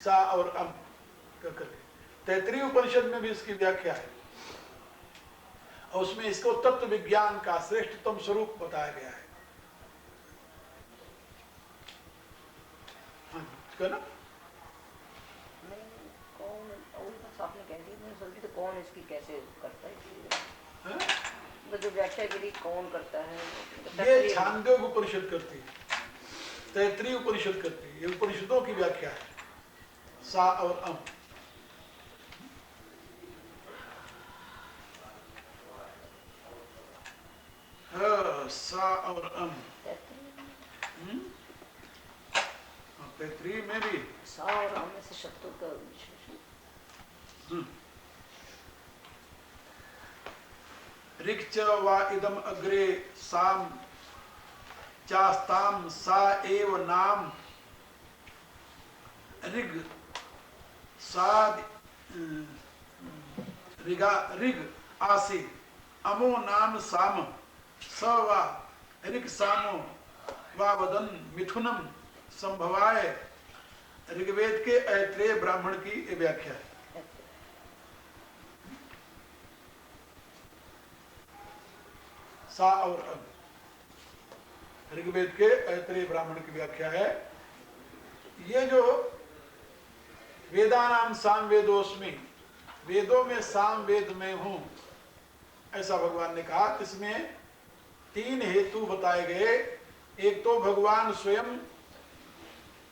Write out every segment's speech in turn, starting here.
सा और अम करके तैतरीय उपनिषद में भी इसकी व्याख्या है और उसमें इसको तत्व विज्ञान का श्रेष्ठतम स्वरूप बताया गया है। हाँ जी, ना आपने कह दी, मैं सोची तो कौन इसकी कैसे करता है, हाँ? जो व्याख्या गिरी कौन करता है? ये छांदोग्य उपनिषद करती है, तैतरीय उपनिषद करती है, ये उपनिषदों की व्याख्या है सा और अम। सा और अम तैतरीय में भी सा और अम में से शब्दों का विशेषण। ऋक्च वा इदम अग्रे साम चास्ताम सा एव नाम ऋग साद ऋगा ऋग आसी अमो नाम साम स वा ऋग सामो वा वदन मिथुनम संभवाय ऋग्वेद के ऐत्रेय ब्राह्मण की व्याख्या है। सा और अम ऋग्वेद के ऐत्रेय ब्राह्मण की व्याख्या है। ये जो वेदानाम साम वेदोस्मि, वेदों में साम वेद में हूं, ऐसा भगवान ने कहा। इसमें तीन हेतु बताए गए। एक तो भगवान स्वयं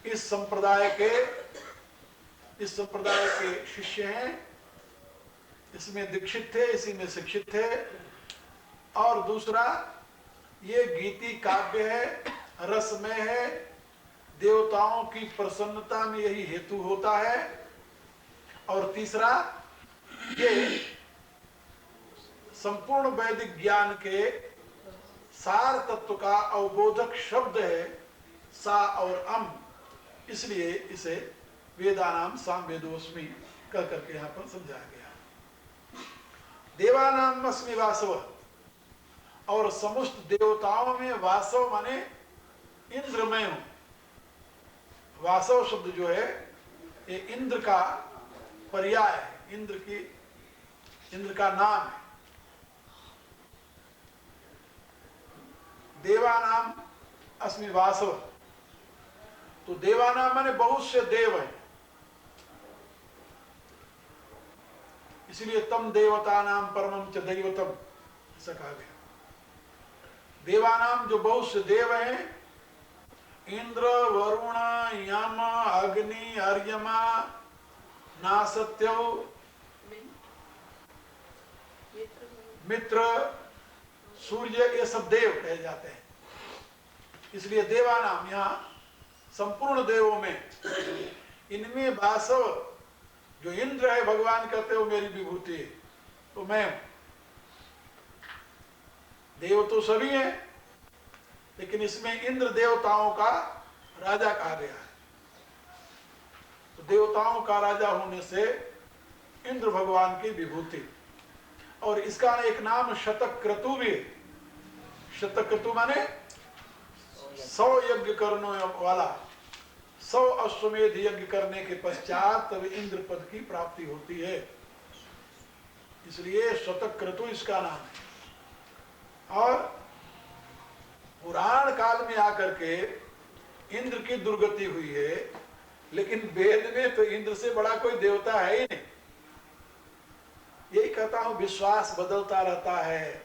इस संप्रदाय के शिष्य हैं, इसमें दीक्षित थे, इसी में शिक्षित थे। और दूसरा, ये गीति काव्य है, रसमय है, देवताओं की प्रसन्नता में यही हेतु होता है। और तीसरा, ये संपूर्ण वैदिक ज्ञान के सार तत्व का अवबोधक शब्द है सा और अम, इसलिए इसे वेदानाम साम वेदोस्मि कह करके यहां पर समझाया गया। देवानाम अस्मि वासव, और समस्त देवताओं में वासव माने इंद्र में हूं। वासव शब्द जो है ये इंद्र का पर्याय है, इंद्र का नाम है। देवानाम अस्मि वासव, तो देवानाम माने बहुत से देव है, इसलिए तम देवता नाम परमम च दैवतम ऐसा कहा गया। देवानाम जो बहुत से देव हैं, इंद्र, वरुण, यम, अग्नि, अर्यमा, नासत्य, मित्र, सूर्य, ये सब देव कहे जाते हैं। इसलिए देवानाम यहाँ संपूर्ण देवों में, इनमें वासव जो इंद्र है, भगवान कहते हो मेरी विभूति है, तो मैं देव तो सभी हैं, लेकिन इसमें इंद्र देवताओं का राजा कहा गया है। तो देवताओं का राजा होने से इंद्र भगवान की विभूति। और इसका एक नाम शतक्रतु भी है। शतक्रतु माने 100 यज्ञ करने वाला, 100 अश्वमेध यज्ञ करने के पश्चात तब इंद्र पद की प्राप्ति होती है, इसलिए शतक्रतु इसका नाम है। और पुराण काल में आकर के इंद्र की दुर्गति हुई है, लेकिन वेद में तो इंद्र से बड़ा कोई देवता है ही नहीं। यही कहता हूं, विश्वास बदलता रहता है।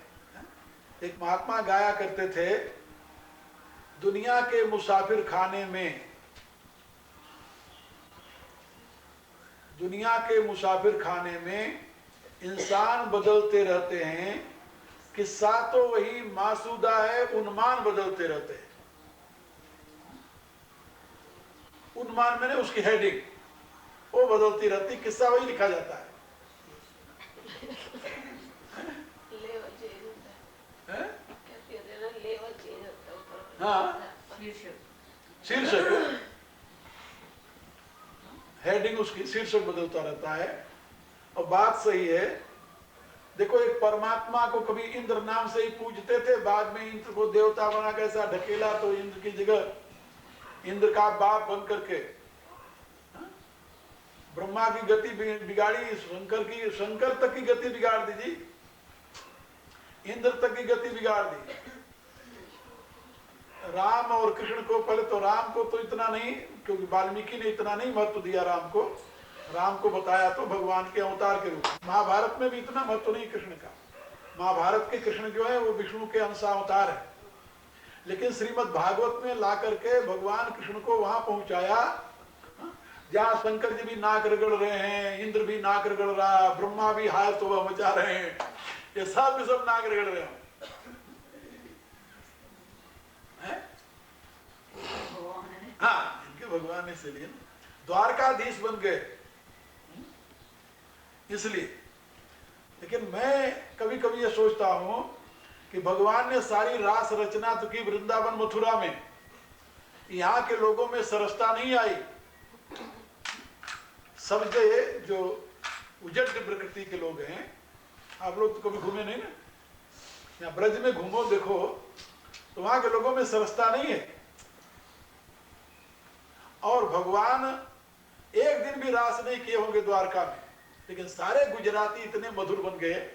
एक महात्मा गाया करते थे, दुनिया के मुसाफिर खाने में, दुनिया के मुसाफिर खाने में इंसान बदलते रहते हैं, किस्सा तो वही मासूदा है, उन्मान बदलते रहते हैं। उन्मान मैंने उसकी हेडिंग वो बदलती रहती, किस्सा वही लिखा जाता है। हाँ, शीर्षक, हेडिंग उसकी शीर्षक बदलता रहता है। और बात सही है। देखो, एक परमात्मा को कभी इंद्र नाम से ही पूजते थे, बाद में इंद्र को देवता बना कैसा ढकेला, तो इंद्र की जगह इंद्र का बाप बन करके ब्रह्मा की गति बिगाड़ी, शंकर तक की गति बिगाड़ दी जी, इंद्र तक की गति बिगाड़ दी। राम और कृष्ण को, पहले तो राम को तो इतना नहीं, क्योंकि वाल्मीकि ने इतना नहीं महत्व दिया राम को बताया तो भगवान के अवतार के रूप में। महाभारत में भी इतना महत्व नहीं कृष्ण का। महाभारत के कृष्ण जो है वो विष्णु के अंशावतार है, लेकिन श्रीमद् भागवत में ला करके भगवान कृष्ण को वहां पहुंचाया जहां शंकर जी भी नाक रगड़ रहे हैं, इंद्र भी नाक रगड़ रहा, ब्रह्मा भी हाय तो वह मचा रहे हैं, ये सब भी सब नाक रगड़ रहे हैं। हाँ, इनके भगवान इसलिए द्वारकाधीश बन गए इसलिए। लेकिन मैं कभी कभी ये सोचता हूं कि भगवान ने सारी रास रचना तो की वृंदावन मथुरा में, यहाँ के लोगों में सरसता नहीं आई। सब जो उजड़ प्रकृति के लोग हैं, आप लोग तो कभी घूमे नहीं ना, यहाँ ब्रज में घूमो देखो तो वहां के लोगों में सरसता नहीं है। और भगवान एक दिन भी रास नहीं किए होंगे द्वारका में, लेकिन सारे गुजराती इतने मधुर बन गए।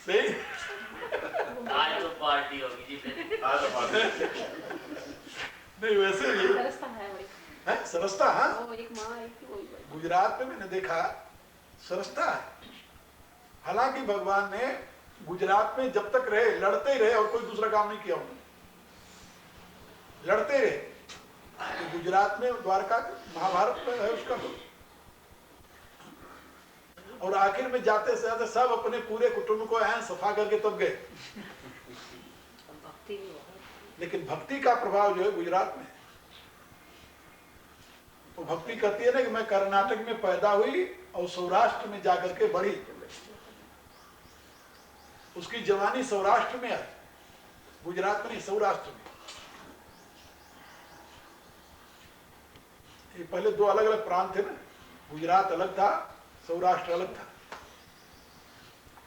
सही, आज तो पार्टी होगी जी। नहीं वैसे भी है सरसता। हाँ, गुजरात में मैंने देखा सरसता है। हालांकि भगवान ने गुजरात में जब तक रहे लड़ते ही रहे और कोई दूसरा काम नहीं किया उन्होंने, लड़ते रहे। तो गुजरात में द्वारका महाभारत में है उसका तो। और आखिर में जाते से जाते सब अपने पूरे कुटुंब को ऐन सफा करके तब गए। लेकिन भक्ति का प्रभाव जो है गुजरात में, तो भक्ति कहती है ना कि मैं कर्नाटक में पैदा हुई और सौराष्ट्र में जाकर के बढ़ी। उसकी जवानी सौराष्ट्र में आई, गुजरात में नहीं, सौराष्ट्र में। ये पहले दो अलग अलग प्रांत थे ना, गुजरात अलग था, सौराष्ट्र अलग था।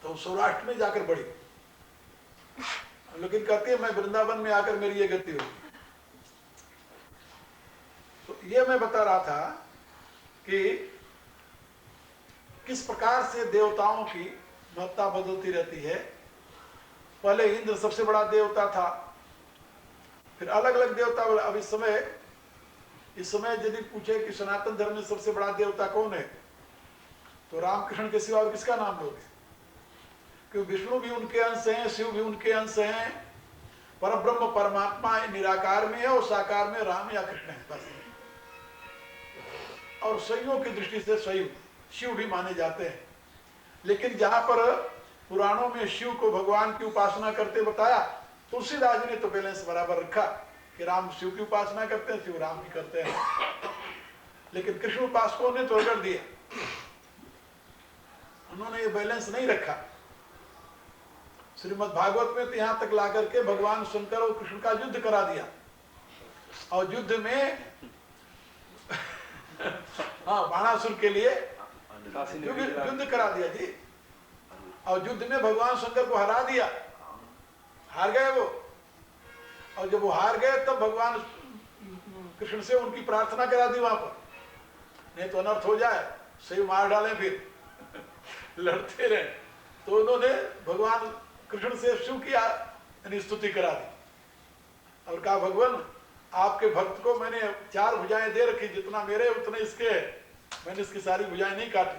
तो सौराष्ट्र में जाकर बढ़ी, लेकिन कहती है मैं वृंदावन में आकर मेरी ये गति हुई। तो ये मैं बता रहा था कि किस प्रकार से देवताओं की महत्ता बदलती रहती है। पहले इंद्र सबसे बड़ा देवता था, फिर अलग अलग देवता। अब इस समय यदि पूछे कि सनातन धर्म में सबसे बड़ा देवता कौन है, तो रामकृष्ण के सिवा और किसका नाम लोगे? क्योंकि विष्णु भी उनके अंश हैं, शिव भी उनके अंश हैं, परब्रह्म परमात्मा निराकार में है और साकार में राम या कृष्ण है बस। और शैवों की दृष्टि से शैव शिव भी माने जाते हैं। लेकिन जहां पर पुराणों में शिव को भगवान की उपासना करते बताया, तुलसीदास जी ने तो बैलेंस बराबर रखा कि राम शिव की उपासना करते हैं, शिव राम की करते हैं। लेकिन कृष्ण उपासकों ने तो रगड़ दिया, उन्होंने ये बैलेंस नहीं रखा। श्रीमद् भागवत में तो यहां तक ला करके भगवान शंकर और कृष्ण का युद्ध करा दिया, और युद्ध में हाँ बाणासुर के लिए युद्ध करा दिया जी। और युद्ध में भगवान शंकर को हरा दिया, हार गए वो। और जब वो हार गए तब भगवान कृष्ण से उनकी प्रार्थना करा दी वहां पर, नहीं तो अनर्थ हो जाए, सही मार डालें फिर लड़ते रहे। तो उन्होंने भगवान कृष्ण से शिव की स्तुति करा दी और कहा भगवान आपके भक्त को मैंने 4 भुजाएं दे रखी, जितना मेरे उतने इसके है, मैंने इसकी सारी भुजाएं नहीं काटी।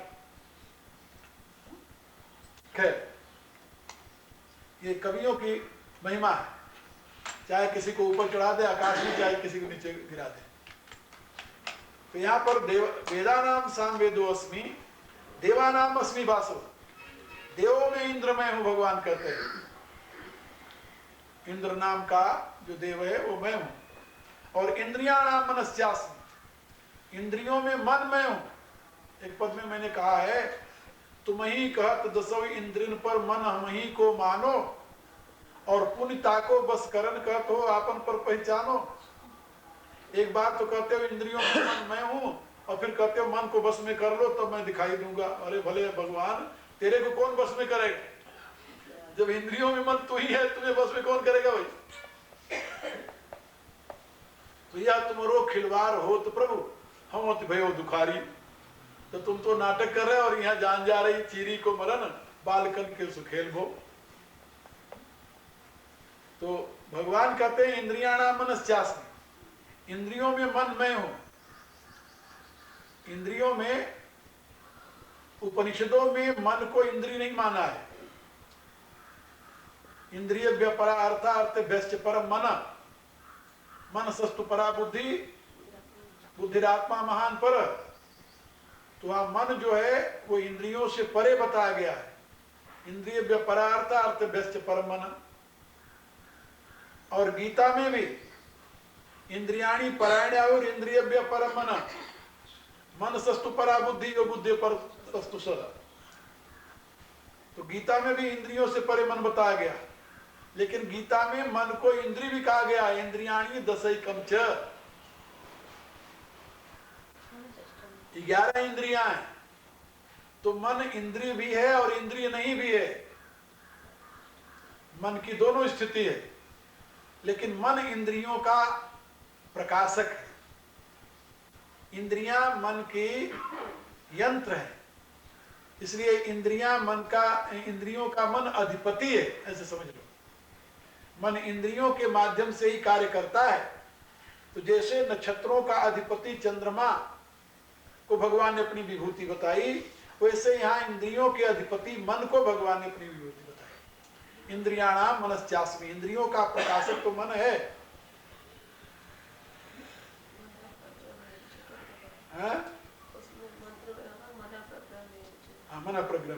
खैर ये कवियों की महिमा है, चाहे किसी को ऊपर चढ़ा दे आकाश में, चाहे किसी को नीचे गिरा दे। तो यहाँ पर वेदानाम साम वेदो अस्मि, देवानाम अस्मि वासव। देवों में इंद्र मैं हूं, भगवान कहते हैं। इंद्र नाम का जो देव है वो मैं हूं। और इंद्रिया नाम मनस्यास्मि, इंद्रियों में मन मैं हूं। एक पद में मैंने कहा है, तुम ही कहत दसो इंद्रिन पर मन हम ही को मानो, और पुण्य ताको बस करन कहत हो आपन पर पहचानो। एक बार तो कहते हो इंद्रियों में मन मैं हूं, और फिर कहते हो मन को बस में कर लो तब मैं दिखाई दूंगा। अरे भले भगवान, तेरे को कौन बस में करेगा? जब इंद्रियों में मन तू ही है, तुझे बस में कौन करेगा भाई? तो यह तुमरो खिलवाड़ हो तो प्रभु हम होते भयो दुखारी। तो तुम तो नाटक कर रहे हो और यहाँ जान जा रही चीरी को मरन बालकन के सुखेल भो। तो भगवान कहते हैं इंद्रियाणाम मनश्चास्मि, इंद्रियों में मन मैं हूं। इंद्रियों में, उपनिषदों में मन को इंद्रिय नहीं माना है। इंद्रिय व्यापरा अर्थ अर्थ व्यस्त पर मन, मन सस्तु परा बुद्धि, बुद्धिरात्मा महान पर। तो वहां मन जो है वो इंद्रियों से परे बताया गया है। इंद्रिय व्यापरा अर्थ अर्थ व्यस्त पर मन। और गीता में भी इंद्रियाणी परायण और इंद्रिय व्यापर मन, मन सस्तु परा बुद्धि और बुद्धि पर सस्तु सदा। तो गीता में भी इंद्रियों से परे मन बताया गया, लेकिन गीता में मन को इंद्रिय भी कहा गया। इंद्रियाणी दशैकम च, 11 इंद्रियां हैं। तो मन इंद्रिय भी है और इंद्रिय नहीं भी है। मन की दोनों स्थिति है, लेकिन मन इंद्रियों का प्रकाशक है। इंद्रियां मन के यंत्र है, इसलिए इंद्रियां मन का, इंद्रियों का मन अधिपति है, ऐसे समझ लो। मन इंद्रियों के माध्यम से ही कार्य करता है। तो जैसे नक्षत्रों का अधिपति चंद्रमा को भगवान ने अपनी विभूति बताई, वैसे यहाँ इंद्रियों के अधिपति मन को भगवान ने अपनी विभूति बताई। इंद्रियाणाम मनश्चास्मि, इंद्रियों का प्रकाशक तो मन है। मन प्रग्रह,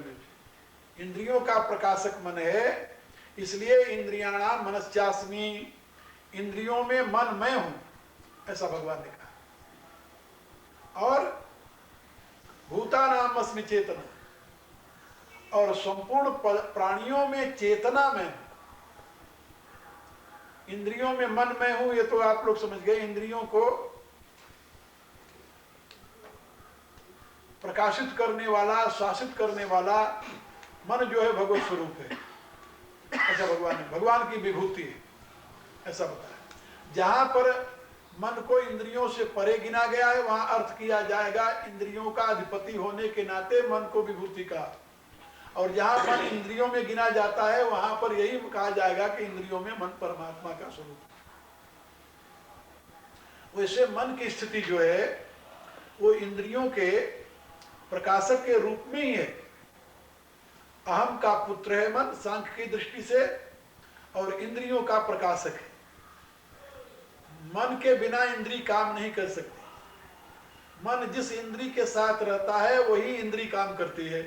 इंद्रियों का प्रकाशक मन है, इसलिए इंद्रियाणाम मनश्चास्मि, इंद्रियों में मन मैं हूं, ऐसा भगवान ने कहा। और भूतानाम अस्मि चेतना, और संपूर्ण प्राणियों में चेतना में, इंद्रियों में मन मैं हूं, ये तो आप लोग समझ गए। इंद्रियों को प्रकाशित करने वाला, शासित करने वाला मन जो है भगवत स्वरूप है, ऐसा भगवान ने, भगवान की विभूति है, ऐसा बताया। जहां पर मन को इंद्रियों से परे गिना गया है, वहां अर्थ किया जाएगा इंद्रियों का अधिपति होने के नाते मन को विभूति का। और जहां मन इंद्रियों में गिना जाता है, वहां पर यही कहा जाएगा कि इंद्रियों में मन परमात्मा का स्वरूप है। वैसे मन की स्थिति जो है वो इंद्रियों के प्रकाशक के रूप में ही है। अहम का पुत्र है मन सांख्य की दृष्टि से, और इंद्रियों का प्रकाशक है। मन के बिना इंद्री काम नहीं कर सकती। मन जिस इंद्री के साथ रहता है वही इंद्री काम करती है।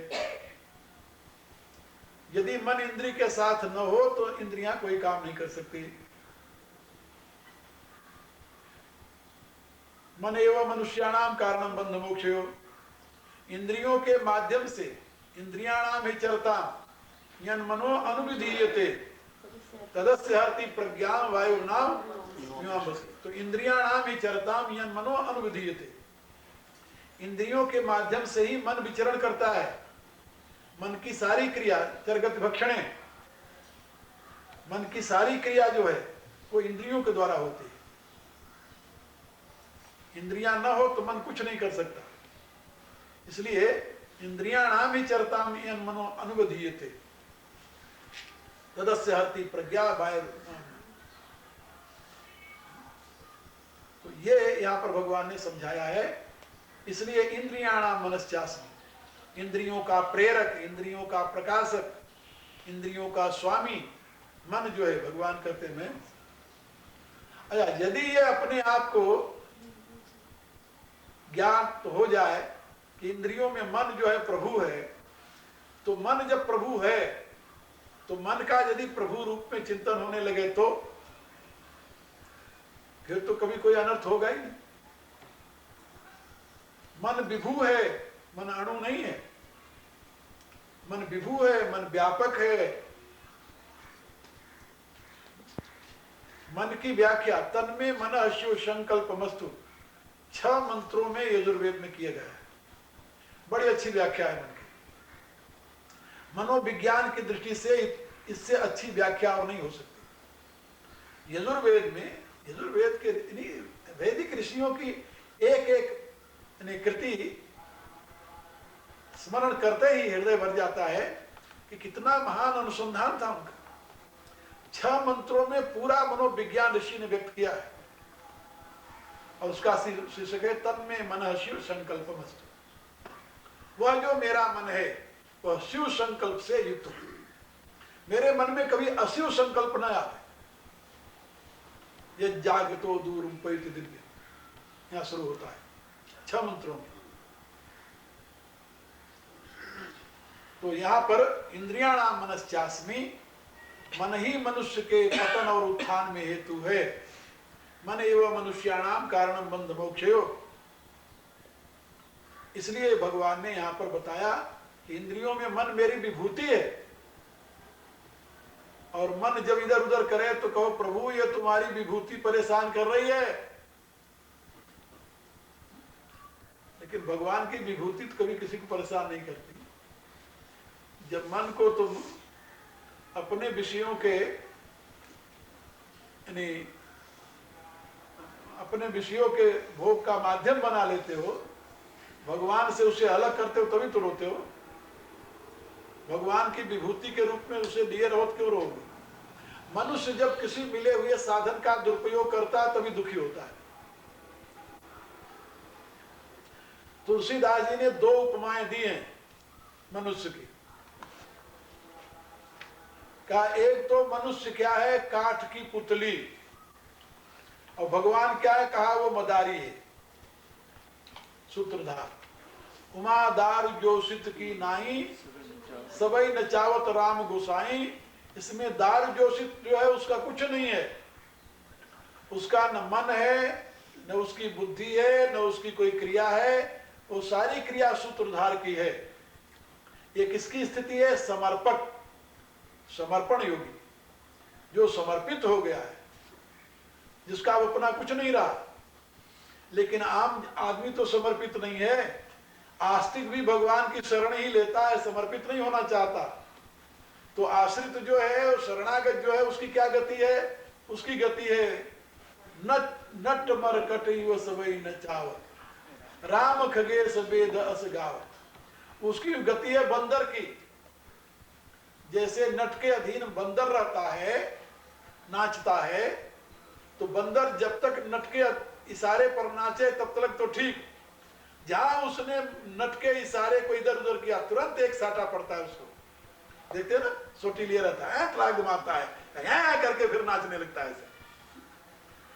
यदि मन इंद्री के साथ न हो तो इंद्रियां कोई काम नहीं कर सकती। मन एवं मनुष्याणाम कारणम बंध मोक्षयो, इंद्रियों के माध्यम से इंद्रियाणाम ही चरता यन मनो अनुविधीयते तदस्य हरति प्रज्ञान वायु नाम। तो इंद्रियाणाम ही चरताम यन मनो अनुविधीयते, इंद्रियों के माध्यम से ही मन विचरण करता है। मन की सारी क्रिया चरगत भक्षणे, मन की सारी क्रिया जो है वो इंद्रियों के द्वारा होती है। इंद्रियां न हो तो मन कुछ नहीं कर सकता। इसलिए इंद्रियाणाम ही चरताम यन मनो अनुविधीयते तदस्य हरति प्रज्ञा वायु। तो ये यहां पर भगवान ने समझाया है। इसलिए इंद्रियाणाम मनश्चास्मि, इंद्रियों का प्रेरक, इंद्रियों का प्रकाशक, इंद्रियों का स्वामी मन जो है भगवान कहते हैं। अच्छा, यदि ये अपने आप को ज्ञात हो जाए कि इंद्रियों में मन जो है प्रभु है, तो मन जब प्रभु है तो मन का यदि प्रभु रूप में चिंतन होने लगे तो फिर तो कभी कोई अनर्थ होगा ही नहीं। मन विभू है, मन अणु नहीं है। मन विभू है, मन व्यापक है। मन की व्याख्या तन्मे मन अश्यो संकल्पमस्तु 6 मंत्रों में यजुर्वेद में किया गया है। बड़ी अच्छी व्याख्या है मन की। मनोविज्ञान की दृष्टि से इससे अच्छी व्याख्या और नहीं हो सकती। यजुर्वेद में, यजुर्वेद के वैदिक ऋषियों की एक एक कृति स्मरण करते ही हृदय भर जाता है कि कितना महान अनुसंधान था उनका। 6 मंत्रों में पूरा मनोविज्ञान ऋषि ने व्यक्त किया है और उसका शीर्षक है तन्मे मनः शिव संकल्पमस्तु। वह जो मेरा मन है वह शिव संकल्प से युक्त हो। मेरे मन में कभी अशिव संकल्प न आए। ये जागतो दूर उपैति दिव्य, यहां शुरू होता है 6 मंत्रों में। तो यहां पर इंद्रियाणाम मनश्चास्मि, मन ही मनुष्य के पतन और उत्थान में हेतु है। मन एवं मनुष्याणाम कारणम बंध मोक्षयो। इसलिए भगवान ने यहां पर बताया कि इंद्रियों में मन मेरी विभूति है, और मन जब इधर उधर करे तो कहो प्रभु ये तुम्हारी विभूति परेशान कर रही है। लेकिन भगवान की विभूति तो कभी किसी को परेशान नहीं करती। जब मन को तुम अपने विषयों के यानी अपने विषयों के भोग का माध्यम बना लेते हो, भगवान से उसे अलग करते हो, तभी तो रोते हो। भगवान की विभूति के रूप में उसे लिए रहो क्यों रहोगे? मनुष्य जब किसी मिले हुए साधन का दुरुपयोग करता है तभी दुखी होता है। तुलसीदास जी ने 2 उपमाएं दी हैं मनुष्य की। का एक तो मनुष्य क्या है, काठ की पुतली, और भगवान क्या है, कहा वो मदारी है, सूत्रधार। उमा दार जोशित की नाई, सबई नचावत राम गोसाई। इसमें दार जोशित जो है उसका कुछ नहीं है, उसका न मन है, न उसकी बुद्धि है, न उसकी कोई क्रिया है, वो सारी क्रिया सूत्रधार की है। ये किसकी स्थिति है? समर्पक, समर्पण योगी, जो समर्पित हो गया है, जिसका अब अपना कुछ नहीं रहा। लेकिन आम आदमी तो समर्पित नहीं है। आस्तिक भी भगवान की शरण ही लेता है, समर्पित नहीं होना चाहता। तो आश्रित जो है, शरणागत जो है, उसकी क्या गति है? उसकी गति है नट मरकट यो सबई नचावत, राम खगेश वेद अस गावत। उसकी गति है बंदर की। जैसे नट के अधीन बंदर रहता है, नाचता है, तो बंदर जब तक नट के इशारे पर नाचे तब तक तो ठीक। जहां उसने नट के इशारे को इधर उधर किया, तुरंत एक साटा पड़ता है उसको। देखते हैं ना, सोटी लिए रहता है, ट्राक मारता है, करके फिर नाचने लगता है।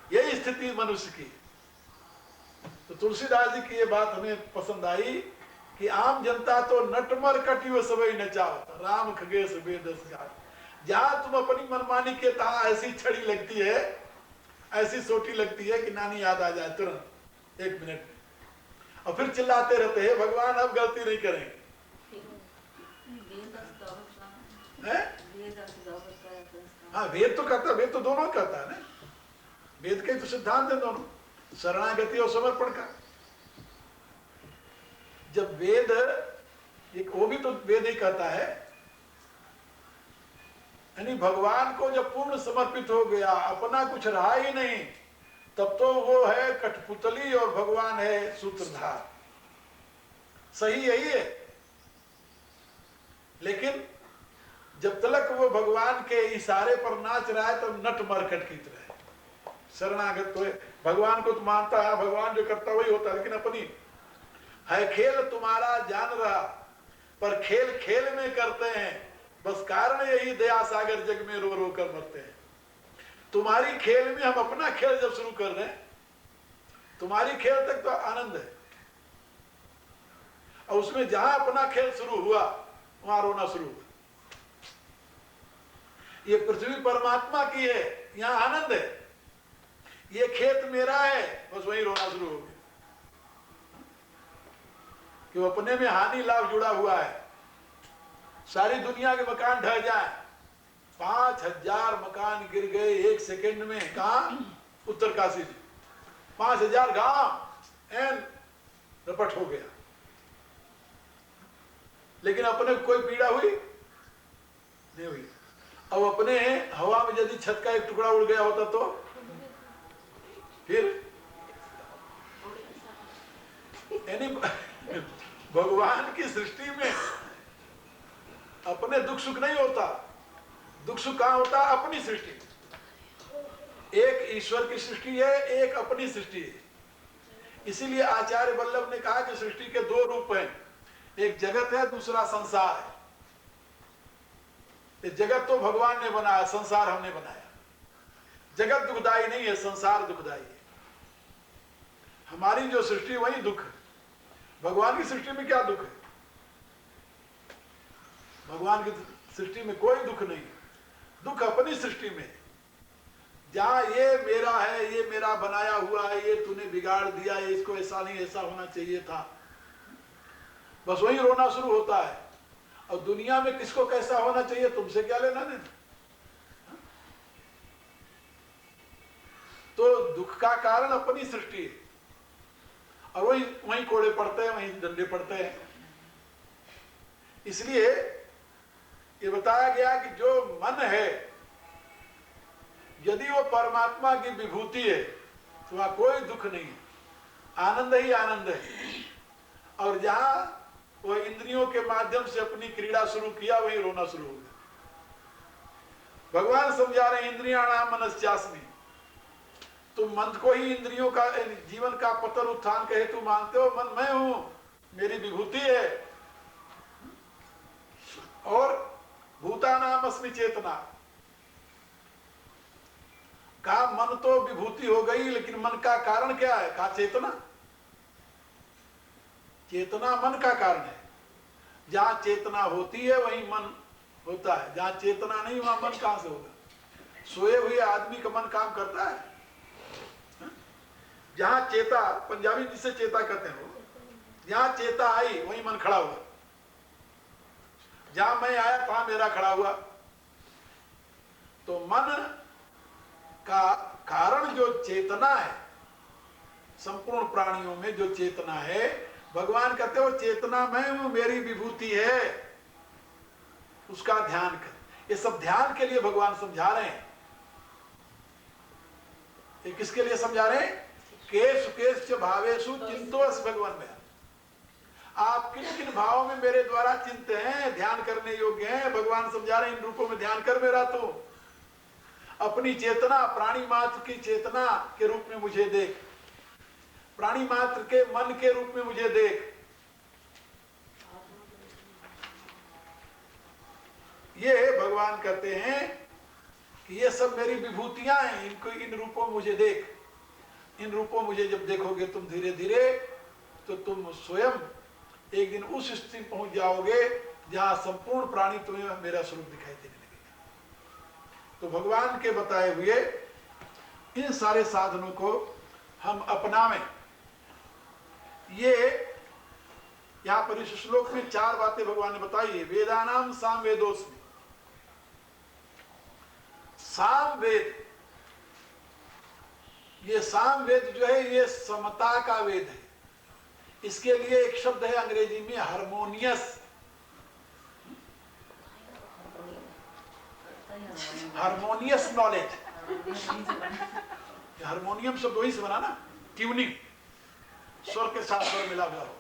यही स्थिति मनुष्य की। तो तुलसीदास जी की ये बात हमें पसंद आई कि आम जनता तो नटमर कटियो सबई नचावत, राम खगेश वेद गावत। जहां तुम अपनी मनमानी के तहां ऐसी छड़ी लगती है, ऐसी सोटी लगती है कि नानी याद आ जाए तुरंत 1 मिनट में, और फिर चिल्लाते रहते हैं भगवान अब गलती नहीं करेंगे। हाँ, वेद तो कहता, वेद तो दोनों कहता है ना। वेद के तो सिद्धांत है दोनों, शरणागति और समर्पण का। जब वेद एक, वो भी तो वेद ही कहता है, यानी भगवान को जब पूर्ण समर्पित हो गया, अपना कुछ रहा ही नहीं, तब तो वो है कठपुतली और भगवान है सूत्रधार। सही यही है। लेकिन जब तक वो भगवान के इशारे पर नाच रहा है तब नट मरकट की तरह है, शरणागत तो है। भगवान को तो मानता है, भगवान जो करता वही होता है, लेकिन अपनी है खेल तुम्हारा जान रहा, पर खेल खेल में करते हैं, बस कारण यही दया सागर जग में रो रो कर मरते हैं। तुम्हारी खेल में हम अपना खेल जब शुरू कर रहे हैं, तुम्हारी खेल तक तो आनंद है, और उसमें जहां अपना खेल शुरू हुआ वहां रोना शुरू हुआ। ये पृथ्वी परमात्मा की है, यहां आनंद है। ये खेत मेरा है, बस वहीं रोना शुरू हो गया कि वो अपने में हानि लाभ जुड़ा हुआ है। सारी दुनिया के मकान ढह जाए, 5000 मकान गिर गए 1 सेकंड में। कहा? उत्तरकाशी में 5000 गांव एन रपट हो गया, लेकिन अपने को कोई पीड़ा हुई नहीं हुई। अब अपने हवा में यदि छत का एक टुकड़ा उड़ गया होता तो फिर यानी भगवान की सृष्टि में अपने दुख सुख नहीं होता। दुख सुख कहां होता? अपनी सृष्टि। एक ईश्वर की सृष्टि है, एक अपनी सृष्टि है। इसीलिए आचार्य वल्लभ ने कहा कि सृष्टि के दो रूप हैं, एक जगत है, दूसरा संसार है। ये जगत तो भगवान ने बनाया, संसार हमने बनाया। जगत दुखदाई नहीं है, संसार दुखदाई है। हमारी जो सृष्टि वही दुख है। भगवान की सृष्टि में क्या दुख है? भगवान की सृष्टि में कोई दुख नहीं। दुख अपनी सृष्टि में। जहां ये मेरा है, ये मेरा बनाया हुआ है, ये तूने बिगाड़ दिया, ये इसको ऐसा नहीं, ऐसा होना चाहिए था, बस वही रोना शुरू होता है। और दुनिया में किसको कैसा होना चाहिए, तुमसे क्या लेना देना? तो दुख का कारण अपनी सृष्टि है। और वही वही कोड़े पड़ते हैं, वही डंडे पड़ते हैं। इसलिए ये बताया गया कि जो मन है, यदि वो परमात्मा की विभूति है तो वहां कोई दुख नहीं है, आनंद ही आनंद है। और जहां वो इंद्रियों के माध्यम से अपनी क्रीड़ा शुरू किया, वही रोना शुरू हो गया। भगवान समझा रहे इंद्रियाणाम मनस्यास्मि। तुम मन को ही इंद्रियों का, जीवन का पतन उत्थान के हेतु मानते हो। मन मैं हूं, मेरी विभूति है। और भूतानाम अस्मि चेतना। कहा मन तो विभूति हो गई, लेकिन मन का कारण क्या है? कहा चेतना। चेतना मन का कारण है। जहां चेतना होती है वहीं मन होता है। जहां चेतना नहीं, वहां मन कहां से होगा? सोए हुए आदमी का मन काम करता है? जहां चेता, पंजाबी जिसे चेता कहते हैं, जहां चेता आई वहीं मन खड़ा हुआ। जहां मैं आया वहां मेरा खड़ा हुआ। तो मन का कारण जो चेतना है, संपूर्ण प्राणियों में जो चेतना है, भगवान कहते हो चेतना मैं हूं, मेरी विभूति है, उसका ध्यान कर। ये सब ध्यान के लिए भगवान समझा रहे हैं। ये किसके लिए समझा रहे हैं? केश केश भावेशु चिंतोस भगवान में। आप किन किन भावों में मेरे द्वारा चिंत हैं, ध्यान करने योग्य हैं, भगवान समझा रहे हैं। इन रूपों में ध्यान कर मेरा। तो अपनी चेतना, प्राणी मात्र की चेतना के रूप में मुझे देख, प्राणी मात्र के मन के रूप में मुझे देख। ये भगवान कहते हैं कि ये सब मेरी विभूतियां हैं, इनको, इन रूपों में मुझे देख। इन रूपों मुझे जब देखोगे तुम धीरे धीरे, तो तुम स्वयं एक दिन उस स्थिति पहुंच जाओगे जहां संपूर्ण प्राणी तुम्हें मेरा स्वरूप दिखाई देने लगेगा। तो भगवान के बताए हुए इन सारे साधनों को हम अपनावें। ये यहां पर इस श्लोक में चार बातें भगवान ने बताई है। वेदानाम सामवेदोस्मि। सामवेद, ये सामवेद जो है ये समता का वेद है। इसके लिए एक शब्द है अंग्रेजी में हार्मोनियस। Harmonious knowledge. हार्मोनियम शब्द वही से बना ना, ट्यूनिंग, स्वर के साथ स्वर मिला हुआ हो।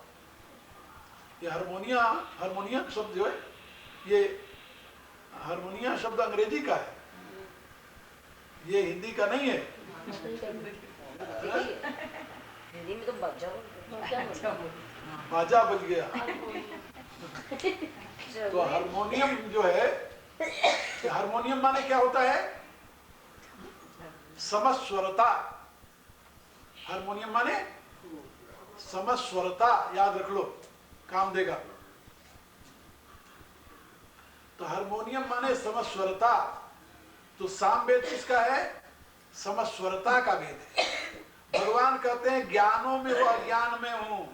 ये हार्मोनियम शब्द जो है, ये हारमोनिया शब्द अंग्रेजी का है, ये हिंदी का नहीं है। हिंदी में तो बाजा बज गया। तो हारमोनियम जो है, हारमोनियम माने क्या होता है? समस्वरता। हारमोनियम माने समस्वरता, याद रख लो, काम देगा। तो हारमोनियम माने समस्वरता। तो सामवेद किसका है? समस्वरता का वेद है। भगवान कहते हैं ज्ञानों में वो अज्ञान में हूं,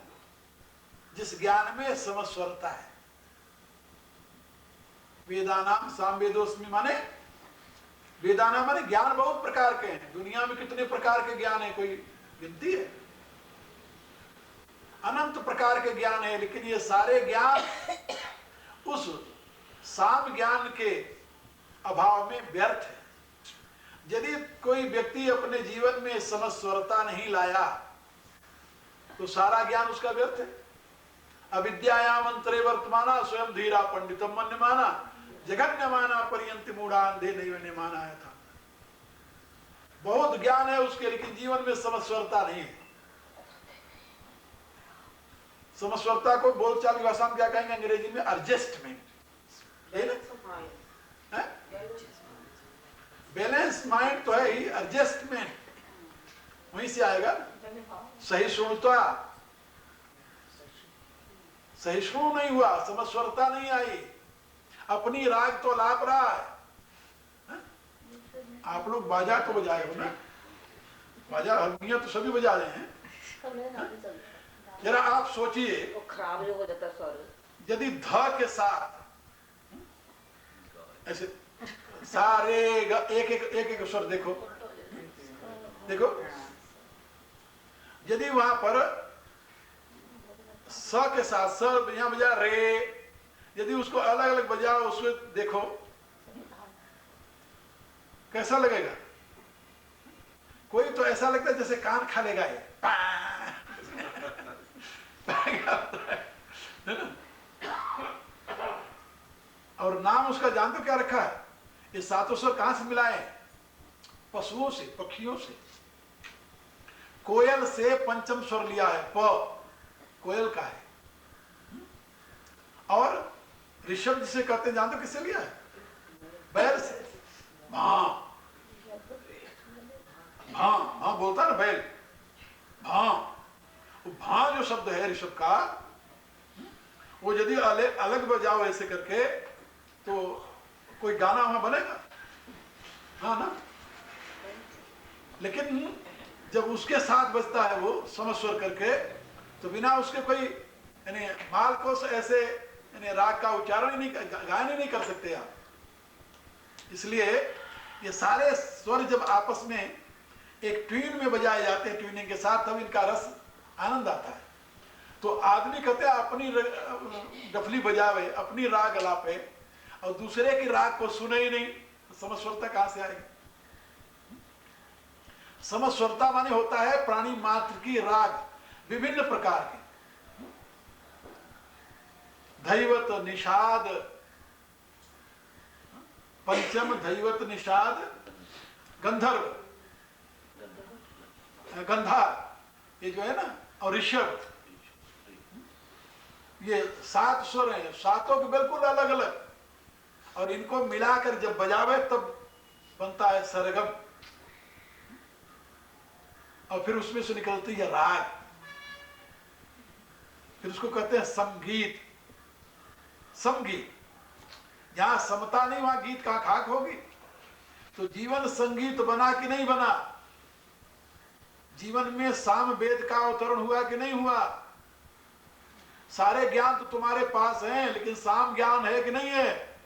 जिस ज्ञान में समस्वरता है। वेदानाम सामवेदोस्मि माने, वेदाना माने ज्ञान बहुत प्रकार के हैं। दुनिया में कितने प्रकार के ज्ञान है, कोई गिनती है? अनंत प्रकार के ज्ञान है, लेकिन ये सारे ज्ञान उस साम ज्ञान के अभाव में व्यर्थ है। यदि कोई व्यक्ति अपने जीवन में समस्वरता नहीं लाया, तो सारा ज्ञान उसका व्यर्थ है। अविद्यायाम अंतरे वर्तमाना स्वयं धीरा पंडितम मन्यमाना जगन्यमाना पर्यंत मूढ़ा अंधे नहीं माना है था। बहुत ज्ञान है उसके, लेकिन जीवन में समस्वरता नहीं है। समस्वरता को बोलचाल की भाषा में क्या कहेंगे अंग्रेजी में? एडजस्टमेंट। बैलेंस माइंड तो है ही, एडजस्टमेंट वहीं से आएगा। सहिष्णुता, सहिष्णु नहीं हुआ, समस्वरता नहीं आई, अपनी राग तो लाप रहा है। आप लोग बाजा तो बजाए हो ना, बाजा हरमुनिया तो सभी बजा रहे हैं। जरा आप सोचिए, खराब हो जाता स्वर, यदि ध के साथ ऐसे सारे एक स्वर देखो, देखो यदि वहां पर स के साथ स यहां बजा रे, यदि उसको अलग अलग बजाओ उसमें देखो कैसा लगेगा? कोई तो ऐसा लगता है जैसे कान खा लेगा ये। और नाम उसका जान तो क्या रखा है? ये सातों स्वर कहां से मिलाए? पशुओं से, पक्षियों से। कोयल से पंचम स्वर लिया है, प कोयल का है। और ऋषभ जिसे कहते हैं जानते हो किससे लिया है? बैल से। भां भां भां बोलता है ना बैल, भां। भां जो शब्द है ऋषभ का, वो यदि अलग बजाओ ऐसे करके तो कोई गाना वहां बनेगा? हाँ ना। लेकिन जब उसके साथ बजता है वो समस्वर करके, तो बिना उसके कोई यानी माल को ऐसे यानी राग का उच्चारण ही नहीं, गायन ही नहीं कर सकते आप। इसलिए ये सारे स्वर जब आपस में एक ट्यून में बजाए जाते हैं, ट्यूनिंग के साथ, तब इनका रस आनंद आता है। तो आदमी कहते हैं अपनी डफली बजावे, अपनी राग अलापे, और दूसरे की राग को सुने ही नहीं, समस्वरता कहां से आएगी? समस्वरता माने होता है प्राणी मात्र की राग विभिन्न प्रकार के, दैवत निषाद, पंचम दैवत निषाद गंधर्व, गंधार, ये जो है ना, और ऋषभ, ये 7 स्वर हैं, सातों के बिल्कुल अलग अलग, और इनको मिलाकर जब बजावे तब बनता है सरगम, और फिर उसमें से निकलती है राग, फिर उसको कहते हैं संगीत। समगीत, जहां समता नहीं वहां गीत कहां खाक होगी? तो जीवन संगीत बना कि नहीं बना? जीवन में साम वेद का अवतरण हुआ कि नहीं हुआ? सारे ज्ञान तो तुम्हारे पास हैं, लेकिन साम ज्ञान है कि नहीं है?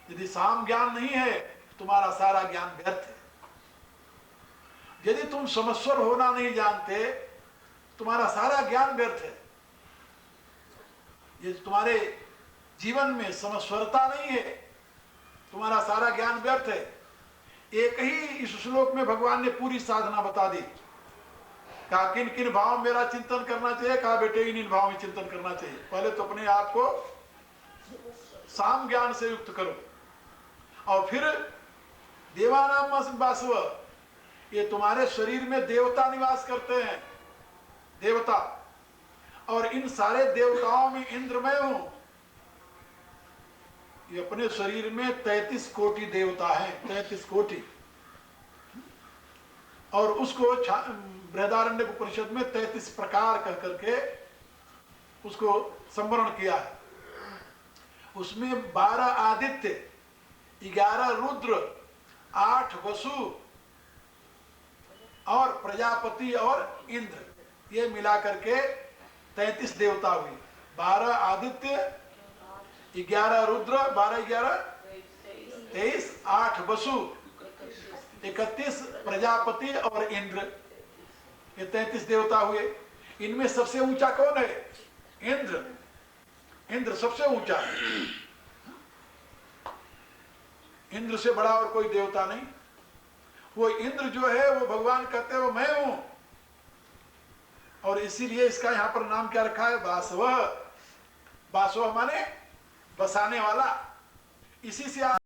यदि साम ज्ञान नहीं है, तुम्हारा सारा ज्ञान व्यर्थ है। यदि तुम समस्वर होना नहीं जानते, तुम्हारा सारा ज्ञान व्यर्थ है। ये तुम्हारे जीवन में समस्वरता नहीं है, तुम्हारा सारा ज्ञान व्यर्थ है। एक ही इस श्लोक में भगवान ने पूरी साधना बता दी। कहा किन किन भाव में मेरा चिंतन करना चाहिए? कहा बेटे इन भाव में चिंतन करना चाहिए। पहले तो अपने आप को साम ज्ञान से युक्त करो, और फिर देवानाम वासव, ये तुम्हारे शरीर में देवता निवास करते हैं, देवता, और इन सारे देवताओं में इंद्र मैं हूं। ये अपने शरीर में 33 कोटि देवता हैं, 33 कोटि, और उसको बृहदारण्यक उपनिषद में 33 प्रकार कह करके उसको संवरण किया है। उसमें 12 आदित्य, 11 रुद्र, 8 वसु और प्रजापति और इंद्र, ये मिला करके 33 देवता हुई। 12 आदित्य, 11 रुद्र, 12 11 23, 8 वसु, 31 प्रजापति और इंद्र, ये 33 देवता हुए। इनमें सबसे ऊंचा कौन है? इंद्र। इंद्र सबसे ऊंचा है। इंद्र से बड़ा और कोई देवता नहीं। वो इंद्र जो है वो भगवान कहते हैं वो मैं हूं, और और इसीलिए इसका यहाँ पर नाम क्या रखा है? वासव। वासव माने बसाने वाला। इसी से आप